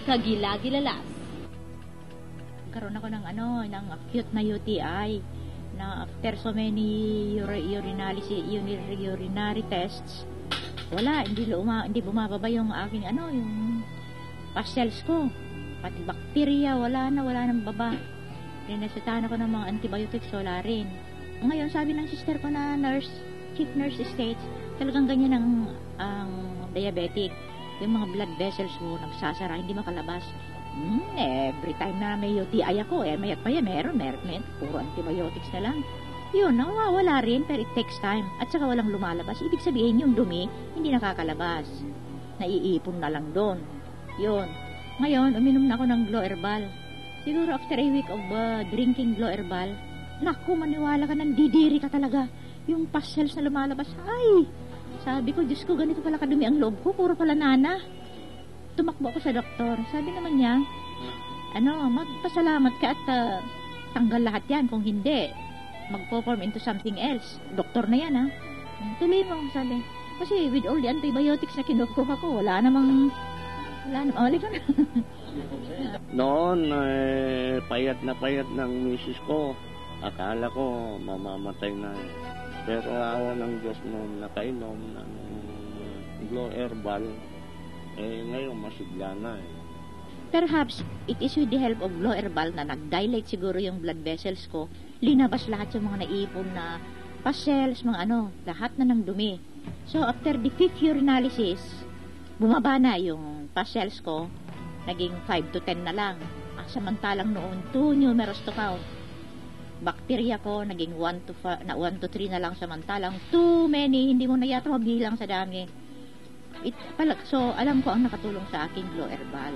Kagilagilalas. Karoon ako ng ng acute na UTI na after so many urinary tests, wala, hindi bumababa yung aking yung pus cells ko. Pati bacteria, wala nang baba. Rinasitahan ako ng mga antibiotics, wala rin. Ngayon, sabi ng sister ko na chief nurse states, talagang ganyan ang diabetic. Yung mga blood vessels mo nagsasara, hindi makalabas. Every time na may UTI ako, mayat pa yan, meron, puro antibiotics na lang. Yun, nawawala rin, pero it takes time. At saka walang lumalabas. Ibig sabihin, yung dumi, hindi nakakalabas. Naiipon na lang doon. Yun. Ngayon, uminom na ako ng Glow Herbal. Siguro after a week of drinking Glow Herbal, naku, maniwala ka, nandidiri ka talaga. Yung pus cells na lumalabas, ay! Sabi ko, Diyos ko, ganito pala kadumi ang loob ko, puro pala nana. Tumakbo ako sa doktor. Sabi naman niya, magpasalamat ka at tanggal lahat yan. Kung hindi, magpo-form into something else. Doktor na yan, ha? Tuloy mo, sabi. Kasi with all the antibiotics na kinukuha ko, wala namang, ka na. Noon, payat ng misis ko. Akala ko mamamatay na. Pero awa ng Diyos nung nakainom ng Glow Herbal, ngayon masigla na. Perhaps it is with the help of Glow Herbal na nag-dilate siguro yung blood vessels ko. Linabas lahat yung mga naipon na pus cells, lahat na ng dumi. So after the 5th urinalysis, bumaba na yung pus cells ko, naging 5 to 10 na lang. Samantalang noon, 2 numerous to count. Bacteria ko, naging 1 to 3 na lang, samantalang too many, hindi mo na yata mabilang sa dami. So, alam ko ang nakatulong sa aking Glow Herbal.